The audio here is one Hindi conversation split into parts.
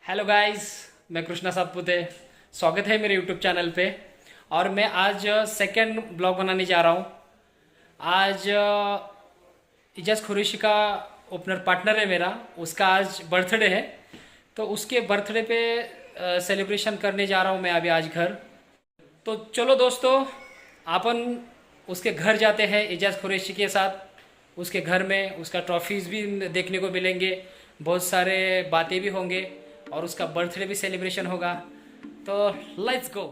हेलो गाइस, मैं कृष्णा सातपुते। स्वागत है मेरे यूट्यूब चैनल पे। और मैं आज सेकंड ब्लॉग बनाने जा रहा हूँ। आज इजाज़ कुरैशी का ओपनर पार्टनर है मेरा, उसका आज बर्थडे है। तो उसके बर्थडे पे सेलिब्रेशन करने जा रहा हूँ मैं अभी आज घर। तो चलो दोस्तों, अपन उसके घर जाते हैं इजाज़ कुरैशी के साथ। उसके घर में उसका ट्रॉफीज़ भी देखने को मिलेंगे, बहुत सारे बातें भी होंगे और उसका बर्थडे भी सेलिब्रेशन होगा। तो लेट्स गो।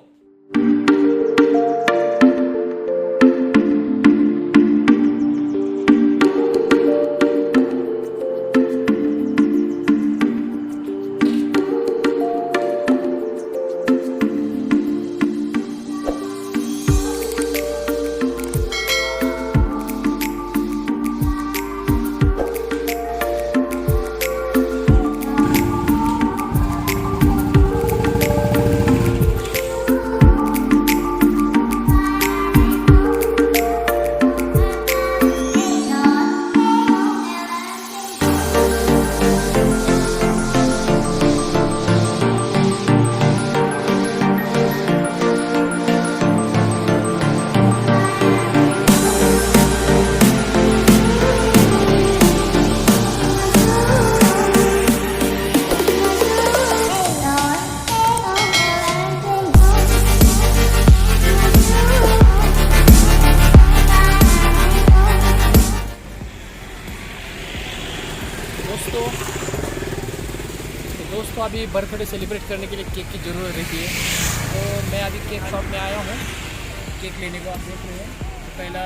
दोस्तों अभी बर्थडे सेलिब्रेट करने के लिए केक की ज़रूरत रहती है। तो मैं अभी केक शॉप में आया हूँ केक लेने को। आप देख रहे हैं, तो पहला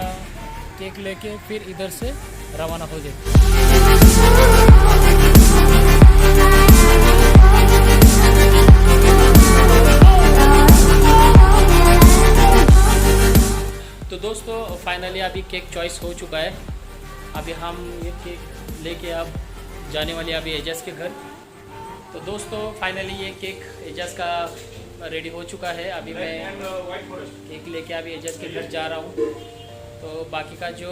केक लेके फिर इधर से रवाना हो जाए। तो दोस्तों फाइनली अभी केक चॉइस हो चुका है। अभी हम ये केक लेके अब जाने वाले अभी एजाज़ के घर। तो दोस्तों फाइनली ये केक एजाज़ का रेडी हो चुका है। अभी मैं केक लेके अभी एजाज़ के घर जा रहा हूँ। तो बाकी का जो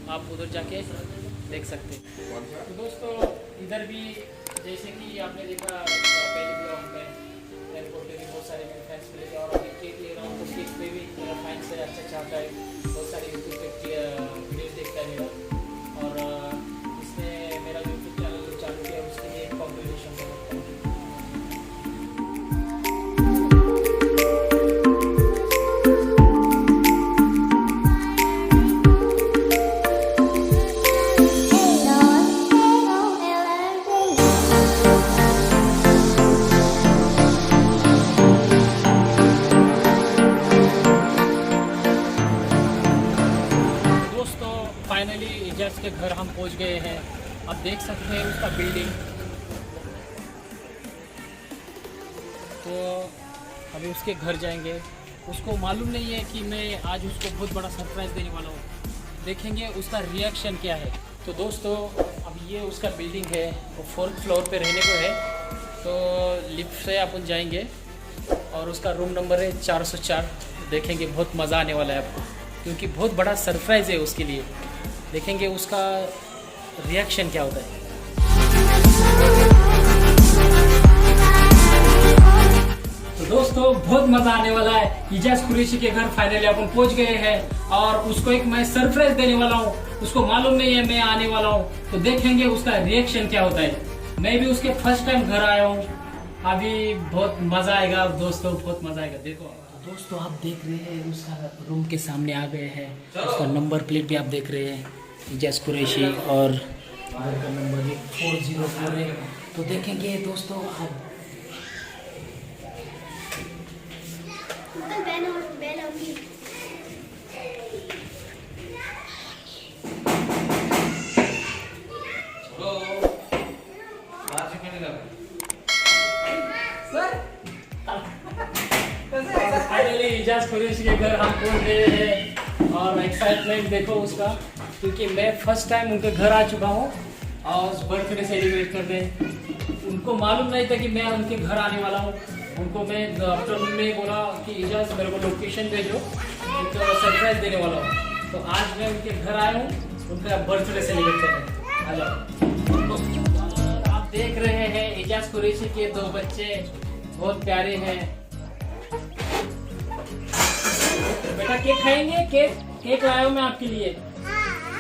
आप उधर जाके देख सकते हैं। तो दोस्तों इधर भी जैसे कि आपने देखा पहले ब्लॉग में, एयरपोर्ट पे भी बहुत सारे मेरे फ्रेंड्स मिले और अभी केक ले रहा हूँ। तो केक पे भी मेरा फ्रेंड्स से अच्छा आता है, बहुत सारे यूट्यूब पे वीडियोज़ देखता है मेरा। और इसने मेरा यूट्यूब चैनल जो चालू किया उसके लिए एक कॉम्पिटिशन करता हूँ। फाइनली इजाज़ के घर हम पहुंच गए हैं। अब देख सकते हैं उसका बिल्डिंग। तो अभी उसके घर जाएंगे। उसको मालूम नहीं है कि मैं आज उसको बहुत बड़ा सरप्राइज़ देने वाला हूँ। देखेंगे उसका रिएक्शन क्या है। तो दोस्तों अब ये उसका बिल्डिंग है, वो 4th फ्लोर पे रहने को है। तो लिफ्ट से अपन जाएंगे और उसका रूम नंबर है 404। देखेंगे, बहुत मज़ा आने वाला है आपको, क्योंकि बहुत बड़ा सरप्राइज़ है उसके लिए। देखेंगे उसका रिएक्शन क्या होता है। तो दोस्तों बहुत मजा आने वाला है। इजाज़ कुरैशी के घर फाइनली अपन पहुंच गए हैं और उसको एक मैं सरप्राइज देने वाला हूं। उसको मालूम नहीं है मैं आने वाला हूं। तो देखेंगे उसका रिएक्शन क्या होता है। मैं भी उसके फर्स्ट टाइम घर आया हूं। अभी बहुत मजा आएगा दोस्तों, बहुत मजा आएगा। देखो दोस्तों, आप देख रहे हैं उसका रूम के सामने आ गए हैं। उसका नंबर प्लेट भी आप देख रहे हैं, इजाज़ कुरैशी, और घर का नंबर भी 404 है। तो देखेंगे दोस्तों आप। फाइनली इजाज़ कुरैशी के घर हम पहुंच गए हैं और एक्साइटमेंट देखो उसका, क्योंकि मैं फर्स्ट टाइम उनके घर आ चुका हूँ और बर्थडे सेलिब्रेट करते। उनको मालूम नहीं था कि मैं उनके घर आने वाला हूँ। उनको मैं आफ्टरनून में बोला कि इजाज़ मेरे को लोकेशन भेजो, एक सरप्राइज देने वाला हूँ। तो आज मैं उनके घर आया हूँ उनका बर्थडे सेलिब्रेट करने। आ जाओ। आप देख रहे हैं एजाज कुरैशी के दो बच्चे बहुत प्यारे हैं। बेटा केक खाएंगे? केक लाया हूँ मैं आपके लिए।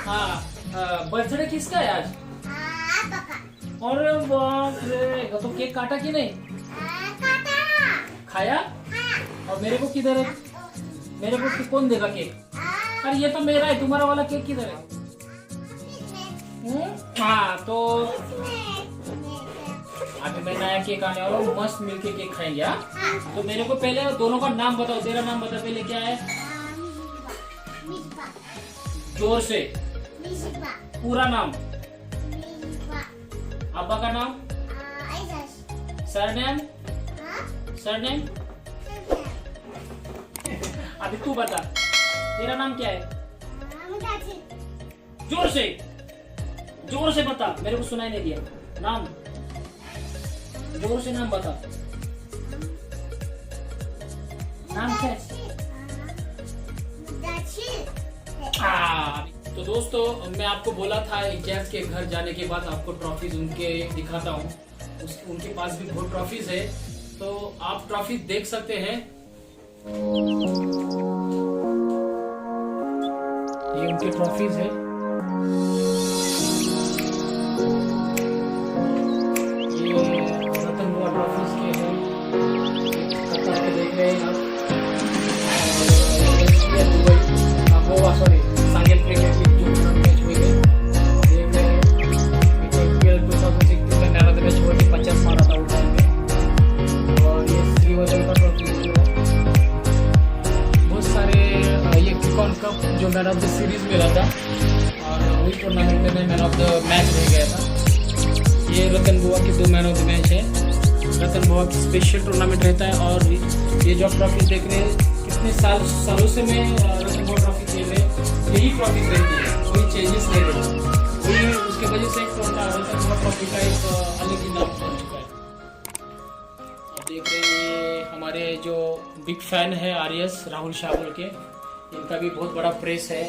हाँ, बर्थडे किसका है आज? अरे बाप रे, तो केक काटा कि नहीं? खाया? और मेरे को किधर है? मेरे को कौन देगा केक? अरे ये तो मेरा है, तुम्हारा वाला केक किधर है? हाँ, तो अभी मैं नया केक आने वाला हूँ, मस्त मिलके केक खाएंगे। हाँ, तो मेरे को पहले दोनों का नाम बताओ। तेरा नाम बता पहले, क्या है? जोर से पूरा नाम। अब्बा का नाम? सरनेम? सरनेम? अभी तू बता, तेरा नाम क्या है? जोर से बता, मेरे को सुनाई नहीं दिया। नाम जोर से नाम बता। नाम क्या है? तो दोस्तों, मैं आपको बोला था एजाज के घर जाने के बाद आपको ट्रॉफीज उनके दिखाता हूँ। उनके पास भी बहुत ट्रॉफीज है, तो आप ट्रॉफी देख सकते हैं। ये उनके ट्रॉफीज है। ये रतन बुआ ट्रॉफीज के हैं, देख रहे हैं आप। गोवा सॉरी सांगेल प्रीमियर लीग जो मैच हुए थे, देख रहे हैं। IPL 2016 में मैन ऑफ द मैच हुआ थी, 50 मारा था उस टाइम पे। और ये श्रीवर्धन का ट्रॉफी है। बहुत सारे ये कॉन कप जो मैन ऑफ द सीरीज मिला था, और वही टूर्नामेंट में मैन ऑफ द मैच रह गया था। ये रतन बुआ के 2 मैन ऑफ द मैच है। रतन बुआ की स्पेशल टूर्नामेंट रहता है। और ये जो ट्रॉफी देख रहे हैं, कितने सालों से मैं रतन बुआ ट्रॉफी खेल रहे हैं, यही ट्रॉफी रहती है, कोई चेंजेस नहीं रहते। वही उसके वजह से रतन बुआ ट्रॉफी का एक अलग ही नाम बन चुका है। आप देख रहे हैं ये हमारे जो बिग फैन है आरएस राहुल शाह बोल के, इनका भी बहुत बड़ा प्रेस है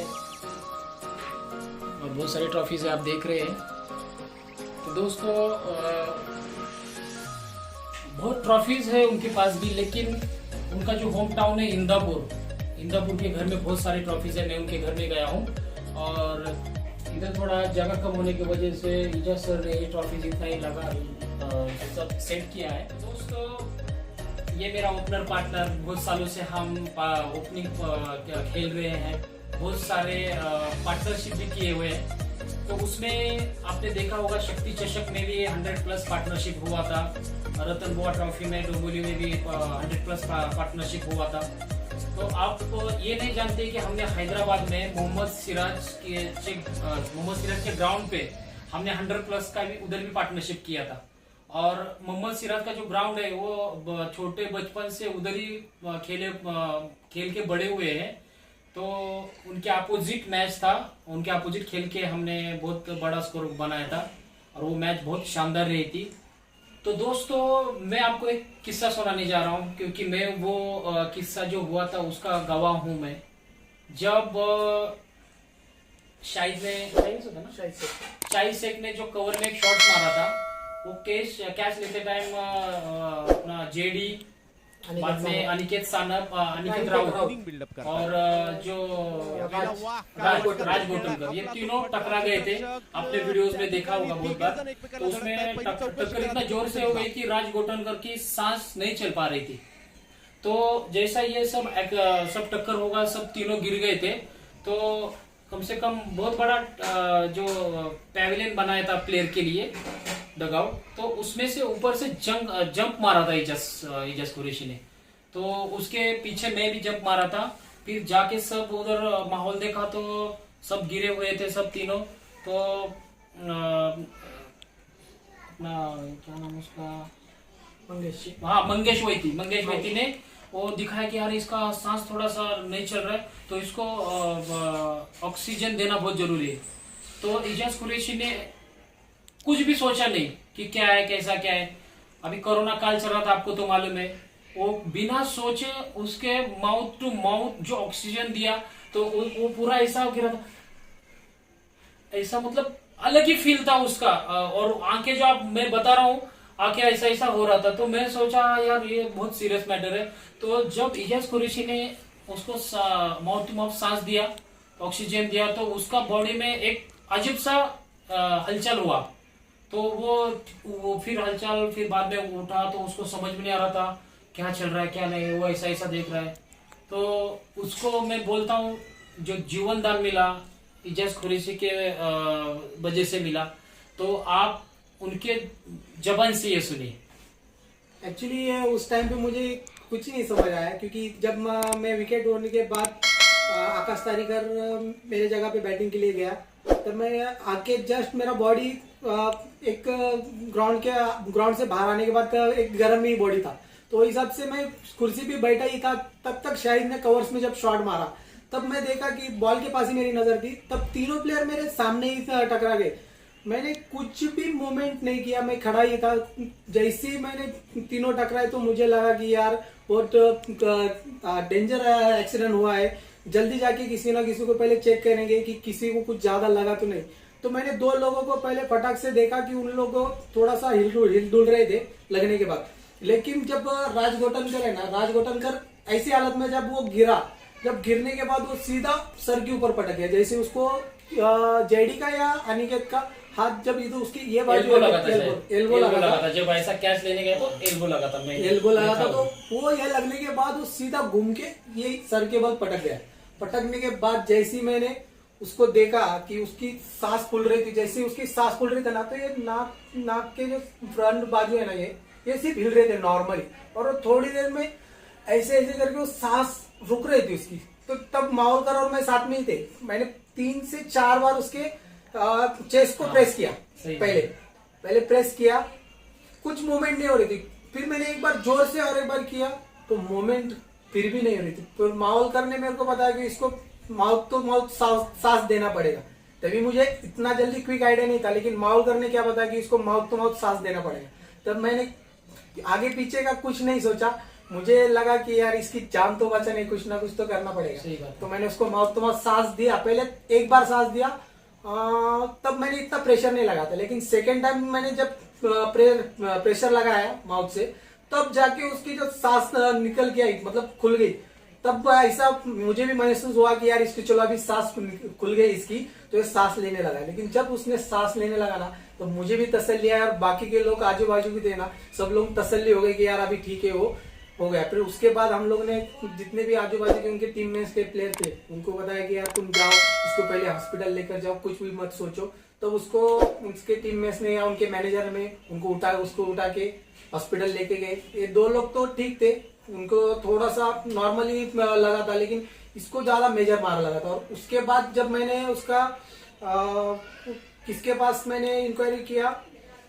और बहुत सारी ट्रॉफीज आप देख रहे हैं। तो दोस्तों, बहुत ट्रॉफीज है उनके पास भी, लेकिन उनका जो होम टाउन है इंदापुर के घर में बहुत सारी ट्रॉफीज है। मैं उनके घर में गया हूँ, और इधर थोड़ा जगह कम होने की वजह से एजाज सर ने ये ट्रॉफीज इतना ही लगा सब सेट किया है। दोस्तों, ये मेरा ओपनर पार्टनर, बहुत सालों से हम ओपनिंग खेल रहे हैं, बहुत सारे पार्टनरशिप भी किए हुए हैं। तो उसमें आपने देखा होगा, शक्ति चषक में भी 100+ पार्टनरशिप हुआ था। रतन बुआ ट्रॉफी में डोंबिवली में भी 100+ पार्टनरशिप हुआ था। तो आप ये नहीं जानते कि हमने हैदराबाद में मोहम्मद सिराज के ग्राउंड पे हमने 100+ का भी उधर भी पार्टनरशिप किया था। और मोहम्मद सिराज का जो ग्राउंड है वो छोटे बचपन से उधर ही खेल के बड़े हुए हैं। तो उनके अपोजिट मैच था, उनके अपोजिट खेल के हमने बहुत बड़ा स्कोर बनाया था, और वो मैच बहुत शानदार रही थी। तो दोस्तों, मैं आपको एक किस्सा सुनाने जा रहा हूँ, क्योंकि मैं वो किस्सा जो हुआ था उसका गवाह हूँ मैं। जब शाहिद शेख ने जो कवर में एक शॉट मारा था, वो कैच लेते टाइम अपना जेडी, बाद में अनिकेत सानप, अनिकेत राउत और जो राज गोटनकर, ये तीनों टकरा गए थे। आपने वीडियोस में देखा होगा बहुत बार। तो उसमें टक्कर इतना जोर से हो गई कि राज गोटनकर की सांस नहीं चल पा रही थी। तो जैसा ये सब टक्कर होगा, सब तीनों गिर गए थे। तो कम से कम बहुत बड़ा जो पैविलियन बनाया था प्लेयर के लिए, डगआउट, तो उसमें से ऊपर से जंप मारा था एजाज कुरैशी ने। तो उसके पीछे मैं भी जंप मारा था। फिर जाके सब उधर माहौल देखा तो सब गिरे हुए थे, सब तीनों। तो अपना क्या नाम उसका, मंगेश वैती ने वो दिखाया कि यार इसका सांस थोड़ा सा नहीं चल रहा है, तो इसको ऑक्सीजन देना बहुत जरूरी है। तो एजाज कुरैशी ने कुछ भी सोचा नहीं कि क्या है, कैसा क्या है। अभी कोरोना काल चल रहा था, आपको तो मालूम है। वो बिना सोचे उसके माउथ टू माउथ जो ऑक्सीजन दिया, तो वो पूरा ऐसा गिरा था, ऐसा मतलब अलग ही फील था उसका। और आंखें जो आप मैं बता रहा हूँ, आंखें ऐसा ऐसा हो रहा था। तो मैं सोचा यार ये बहुत सीरियस मैटर है। तो जब इजाज कुरैशी ने उसको माउथ टू माउथ सांस दिया, ऑक्सीजन दिया, तो उसका बॉडी में एक अजीब सा हलचल हुआ। तो वो फिर हलचल, फिर बाद में उठा तो उसको समझ में नहीं आ रहा था क्या चल रहा है क्या नहीं, वो ऐसा ऐसा देख रहा है। तो उसको मैं बोलता हूँ जो जीवन दान मिला इजाज कुरैशी के वजह से मिला। तो आप उनके जबान से ये सुनिए। एक्चुअली उस टाइम पे मुझे कुछ नहीं समझ आया, क्योंकि जब मैं विकेट होने के बाद आकाश तारीकर मेरे जगह पे बैटिंग के लिए गया, तब मैं आके जस्ट मेरा बॉडी एक ग्राउंड से बाहर आने के बाद एक गर्म ही बॉडी था। तो हिसाब से मैं कुर्सी पे बैठा ही था। तब तक शाहिद ने कवर्स में जब शॉट मारा, तब मैं देखा कि बॉल के पास ही मेरी नजर थी। तब तीनों प्लेयर मेरे सामने ही टकरा गए। मैंने कुछ भी मूवमेंट नहीं किया, मैं खड़ा ही था। जैसे ही मैंने तीनों टकराए तो मुझे लगा कि यार बहुत डेंजर एक्सीडेंट हुआ है, जल्दी जाके किसी ना किसी को पहले चेक करेंगे कि किसी को कुछ ज्यादा लगा तो नहीं। तो मैंने दो लोगों को पहले फटाक से देखा कि उन लोगों को थोड़ा सा हिल डुल रहे थे लगने के बाद। लेकिन जब राज गोटनकर है ना, राज गोटनकर ऐसी हालत में जब वो गिरा, जब गिरने के बाद वो सीधा सर के ऊपर पटक गया। जैसे उसको जेडी का या अनिकेत का हाथ जब इधर उसकी ये बाजू एल्बो लगा था। जब ऐसा कैच लेने गया तो एल्बो लगा था, मैं एल्बो लगा था। तो वो ये लगने के बाद वो सीधा घूम के ये सर के बल पटक गया। पटकने के बाद जैसे ही मैंने उसको देखा कि उसकी सांस फूल रही थी, जैसे उसकी सांस फूल रही थी ना, तो ये नाक के जो फ्रंट बाजू है ना, ये सिर्फ हिल रहे थे नॉर्मली। और थोड़ी देर में ऐसे ऐसे करके वो सांस रुक रही थी उसकी। तो तब माहौलकर और मैं साथ में ही थे। मैंने 3 से 4 बार उसके चेस्ट को प्रेस किया। पहले प्रेस किया, कुछ मूवमेंट नहीं हो रही थी। फिर मैंने एक बार जोर से और एक बार किया तो मूवमेंट फिर भी नहीं हो रही थी। फिर माहौलकर ने मेरे को बताया कि इसको माउथ टू माउथ सांस देना पड़ेगा। तभी मुझे इतना जल्दी क्विक आइडिया नहीं था, लेकिन माहौलकर ने क्या बताया कि इसको माउथ टू माउथ सांस देना पड़ेगा। तब मैंने आगे पीछे का कुछ नहीं सोचा। मुझे लगा कि यार इसकी जान तो बचा नहीं, कुछ ना कुछ तो करना पड़ेगा। तो मैंने उसको माउथ टू माउथ सांस दिया। पहले एक बार सांस दिया, तब मैंने इतना प्रेशर नहीं लगा था। लेकिन सेकेंड टाइम मैंने जब प्रेशर लगाया माउथ से, तब जाके उसकी जो सांस निकल के आई, मतलब खुल गई। तब ऐसा मुझे भी महसूस हुआ कि यार इसकी चलो अभी सांस खुल गई इसकी, तो ये सांस लेने लगा। लेकिन जब उसने सांस लेने लगा ना, तो मुझे भी तसल्ली आया और बाकी के लोग आजू बाजू भी थे ना, सब लोग तसल्ली हो गए कि यार अभी ठीक है, वो हो गया। फिर उसके बाद हम लोग ने जितने भी आजू बाजू के उनके टीम में के प्लेयर थे, उनको बताया कि यार तुम जाओ, इसको पहले हॉस्पिटल लेकर जाओ, कुछ भी मत सोचो। तो उसको उसके टीममेट्स ने या उनके मैनेजर ने उसको उठा के हॉस्पिटल लेके गए। ये 2 लोग तो ठीक थे, उनको थोड़ा सा नॉर्मली लगा था, लेकिन इसको ज्यादा मेजर मारा लगा था। और उसके बाद जब मैंने उसका किसके पास मैंने इंक्वायरी किया,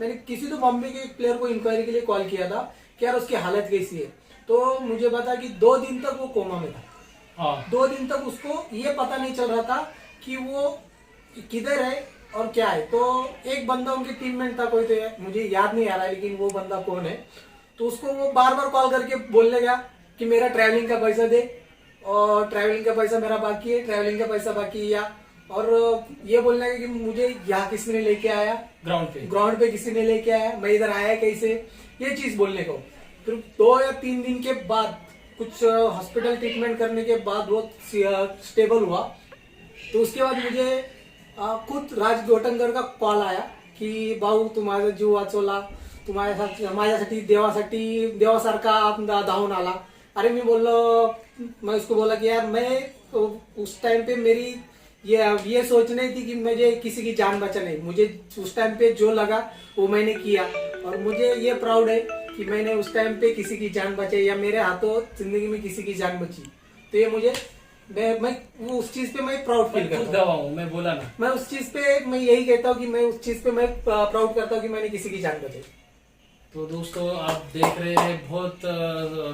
मैंने किसी तो बॉम्बे के प्लेयर को इंक्वायरी के लिए कॉल किया था कि यार उसकी हालत कैसी है। तो मुझे पता कि 2 दिन तक वो कोमा में था। 2 दिन तक उसको ये पता नहीं चल रहा था कि वो किधर है और क्या है। तो एक बंदा उनके टीममेट था, कोई तो मुझे याद नहीं आ रहा है, लेकिन वो बंदा कौन है। तो उसको वो बार बार कॉल करके बोलने गया कि मेरा ट्रैवलिंग का पैसा दे, और ट्रैवलिंग का पैसा मेरा बाकी है, ट्रैवलिंग का पैसा बाकी है। या और ये बोलने का कि मुझे यहाँ किसी ने लेके आया, ग्राउंड पे किसी ने लेके आया, मैं इधर आया कैसे, ये चीज बोलने को। फिर 2 या 3 दिन के बाद कुछ हॉस्पिटल ट्रीटमेंट करने के बाद वो स्टेबल हुआ। तो उसके बाद मुझे खुद राज गोटनकर का कॉल आया की भाऊ तू माझा जीव वाचवला, तू माझ्यासाठी देवासारखा धावून आला। अरे मैं मैं उसको बोला कि यार मैं उस टाइम पे मेरी ये सोच नहीं थी कि मुझे किसी की जान बचा नहीं। मुझे उस टाइम पे जो लगा वो मैंने किया, और मुझे ये प्राउड है कि मैंने उस टाइम पे किसी की जान बचाई, या मेरे हाथों जिंदगी में किसी की जान बची। तो ये मुझे मैं वो उस चीज पे मैं प्राउड फील करता हूँ। मैं बोला ना, मैं उस चीज पे मैं यही कहता हूँ कि मैं उस चीज पे मैं प्राउड करता हूँ कि मैंने किसी की जान बचाई। तो दोस्तों आप देख रहे हैं, बहुत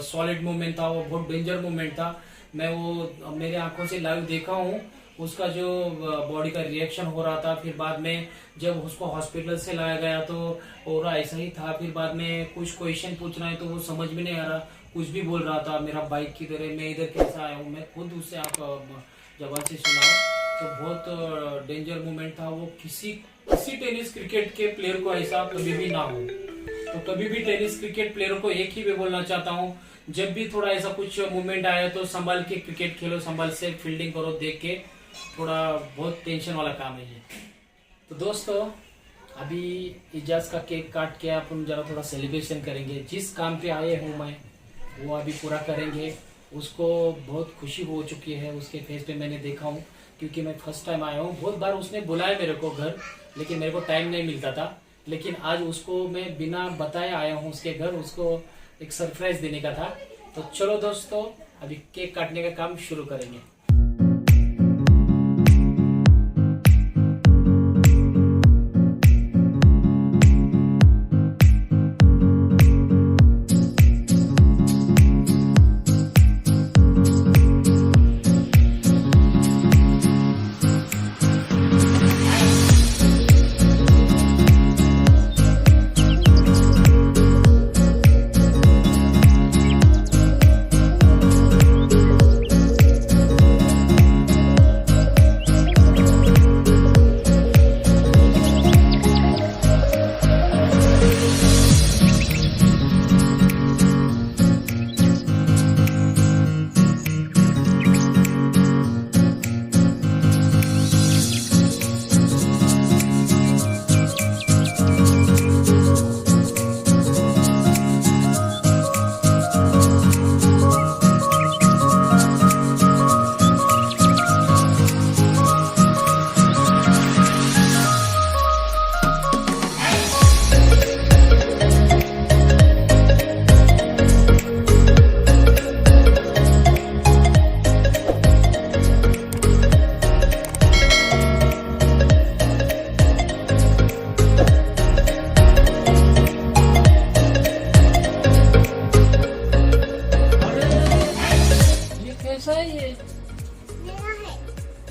सॉलिड मूवमेंट था वो, बहुत डेंजर मूवमेंट था। मैं वो मेरे आंखों से लाइव देखा हूँ, उसका जो बॉडी का रिएक्शन हो रहा था। फिर बाद में जब उसको हॉस्पिटल से लाया गया तो और ऐसा ही था। फिर बाद में कुछ क्वेश्चन पूछ रहे हैं तो वो समझ में नहीं आ रहा, कुछ भी बोल रहा था, मेरा बाइक किधर है, मैं इधर कैसा आया हूँ। मैं खुद उससे आप जबान से सुनाऊं तो बहुत डेंजर मूवमेंट था वो। किसी किसी टेनिस क्रिकेट के प्लेयर को ऐसा कभी भी ना हो। तो कभी भी टेनिस क्रिकेट प्लेयर को एक ही मैं बोलना चाहता हूँ, जब भी थोड़ा ऐसा कुछ मूवमेंट आया तो संभाल के क्रिकेट खेलो, संभाल से फील्डिंग करो, देख के। थोड़ा बहुत टेंशन वाला काम है ये। तो दोस्तों अभी इजाज का केक काट के अपन जरा थोड़ा सेलिब्रेशन करेंगे। जिस काम पे आए हूँ मैं वो अभी पूरा करेंगे। उसको बहुत खुशी हो चुकी है, उसके फेस पे मैंने देखा हूँ, क्योंकि मैं फर्स्ट टाइम आया हूँ। बहुत बार उसने बुलाया मेरे को घर, लेकिन मेरे को टाइम नहीं मिलता था। लेकिन आज उसको मैं बिना बताए आया हूँ उसके घर, उसको एक सरप्राइज देने का था। तो चलो दोस्तों अभी केक काटने का काम शुरू करेंगे।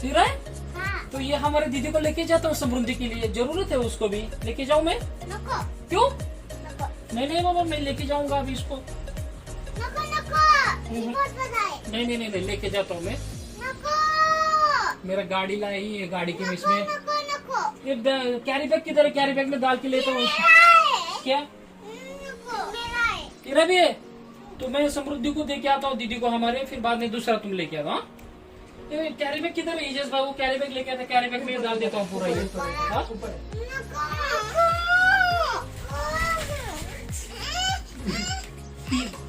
तेरा है? हाँ। तो ये हमारे दीदी को लेके जाता हूँ समृद्धि के लिए, जरूरत है उसको भी लेके जाऊँ मैं? नको। क्यों? नको। नहीं बाबा मैं लेके जाऊंगा अभी इसको। नको नको। नहीं नहीं नहीं लेके जाता हूँ मैं। नको। मेरा गाड़ी लाई ही है, गाड़ी के इसमें ये कैरी बैग किधर है? कैरी बैग में डाल के लेता हूँ। क्या तेरा भी है? तो मैं समृद्धि को दे के आता हूँ दीदी को हमारे, फिर बाद में दूसरा तुम लेके आता। ये कैरी बैग किधर है? एजेस बाबू कैरी बैग लेके आता, कैरी बैग में डाल देता हूँ पूरा ये।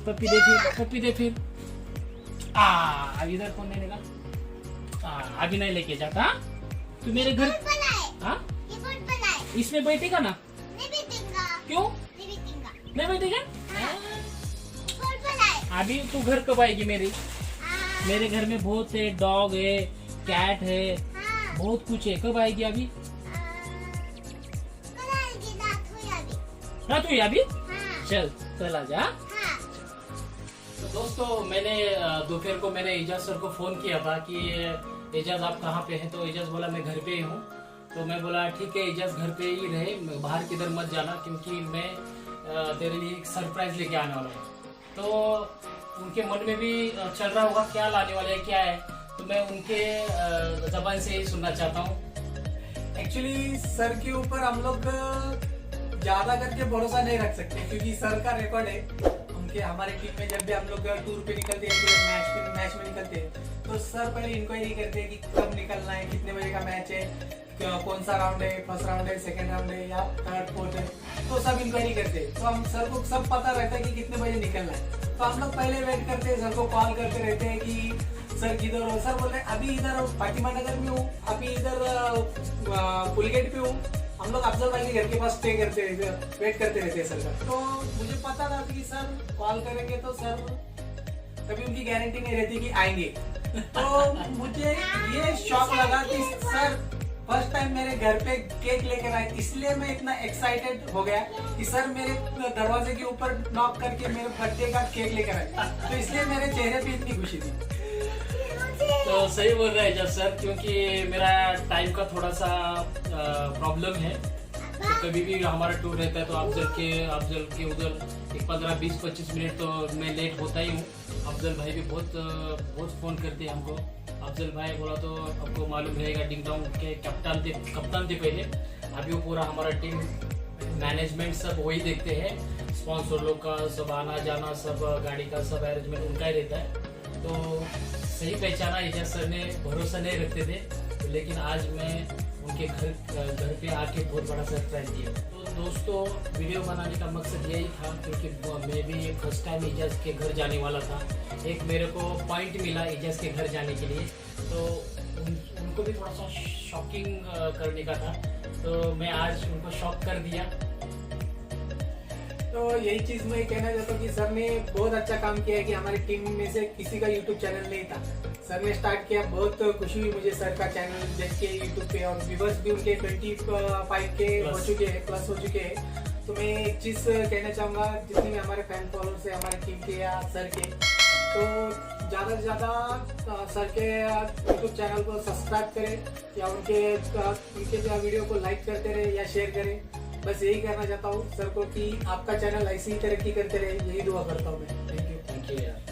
पप्पी दे फिर, पप्पी दे फिर। अब इधर कौन नहीं देगा? अभी नहीं लेके जाता। तू मेरे घर इसमें बैठेगा ना? क्यों नहीं बैठेगा? अभी तू घर कब आएगी मेरी? मेरे घर में बहुत है, डॉग है, कैट है, बहुत कुछ है। कब आएगी अभी? रात हुई अभी? चल आ जा। तो दोस्तों मैंने दोपहर को मैंने एजाज सर को फोन किया था कि एजाज आप कहाँ पे हैं? तो एजाज बोला मैं घर पे ही हूँ। तो मैं बोला ठीक है एजाज घर पे ही रहे, बाहर किधर मत जाना, क्योंकि मैं तेरे लिए एक सरप्राइज लेके आने वाला हूँ। तो उनके मन में भी चल रहा होगा क्या लाने वाले हैं, क्या है। तो मैं उनके जबान से ही सुनना चाहता हूँ। एक्चुअली सर के ऊपर हम लोग ज्यादा करके भरोसा नहीं रख सकते, क्योंकि सर का रिकॉर्ड है। उनके हमारे टीम में जब भी हम लोग टूर पे निकलते हैं, मैच में निकलते हैं, तो सर पहले इंक्वायरी करते हैं कि कब निकलना है, कितने बजे का मैच है, कौन सा राउंड है, फर्स्ट राउंड है, सेकंड राउंड है या थर्ड फोर्थ है, तो सब इंक्वायरी करते हैं। तो हम सर को सब पता रहता है कि कितने बजे निकलना है। तो हम लोग पहले वेट करते हैं, सर को कॉल करते रहते हैं कि सर किधर हो। सर बोल रहे अभी इधर फातिमा नगर में हूँ, अभी इधर पुलगेट पे हूँ। हम लोग अफजल भाई के घर के पास स्टे करते रहते, वेट करते रहते हैं सर का। तो मुझे पता था कि सर कॉल करेंगे, तो सर कभी उनकी गारंटी नहीं रहती कि आएंगे। तो मुझे ये शौक लगा कि सर फर्स्ट टाइम मेरे घर पे केक लेकर आए, इसलिए मैं इतना एक्साइटेड हो गया कि सर मेरे दरवाजे के ऊपर नॉक करके मेरे बर्थडे का केक लेकर आए। तो इसलिए मेरे चेहरे पे इतनी खुशी थी। तो सही बोल रहे हैं जब सर, क्योंकि मेरा टाइम का थोड़ा सा प्रॉब्लम है। तो कभी भी हमारा टूर रहता है तो अफजल के उधर एक 15-20-25 मिनट तो मैं लेट होता ही हूँ। अफजल भाई भी बहुत फ़ोन करते हैं हमको। अफजल भाई बोला तो आपको मालूम रहेगा, डिंग डोंग के कप्तान थे पहले। अभी वो पूरा हमारा टीम मैनेजमेंट सब वही देखते हैं, स्पॉन्सर लोग का सब आना जाना, सब गाड़ी का सब अरेंजमेंट उनका ही रहता है। तो सही पहचाना, एजाज सर ने भरोसा नहीं रखते थे, लेकिन आज मैं उनके घर पे आके बहुत बड़ा सरप्राइज दिया। तो दोस्तों, वीडियो बनाने का मकसद यही था, क्योंकि मैं भी फर्स्ट टाइम एजाज के घर जाने वाला था। एक मेरे को पॉइंट मिला एजाज के घर जाने के लिए, तो उनको भी थोड़ा सा शॉकिंग करने का था, तो मैं आज उनको शॉक कर दिया। तो यही चीज मैं कहना चाहता हूँ कि सर ने बहुत अच्छा काम किया है कि हमारी टीम में से किसी का यूट्यूब चैनल नहीं था, सर ने स्टार्ट किया। बहुत खुशी हुई मुझे सर का चैनल देख के यूट्यूब पे, और व्यूवर्स भी उनके 25 के हो चुके हैं, प्लस हो चुके हैं। तो मैं एक चीज कहना चाहूंगा, जितने भी हमारे फैन फॉलोअर्स है हमारे टीम के या सर के, तो ज्यादा से ज्यादा सर के यूट्यूब चैनल को सब्सक्राइब करें, या उनके वीडियो को लाइक करते रहे या शेयर करें। बस यही कहना चाहता हूँ सर को कि आपका चैनल ऐसे ही तरक्की करते रहे, यही दुआ करता हूँ मैं। थैंक यू थैंक यू यार।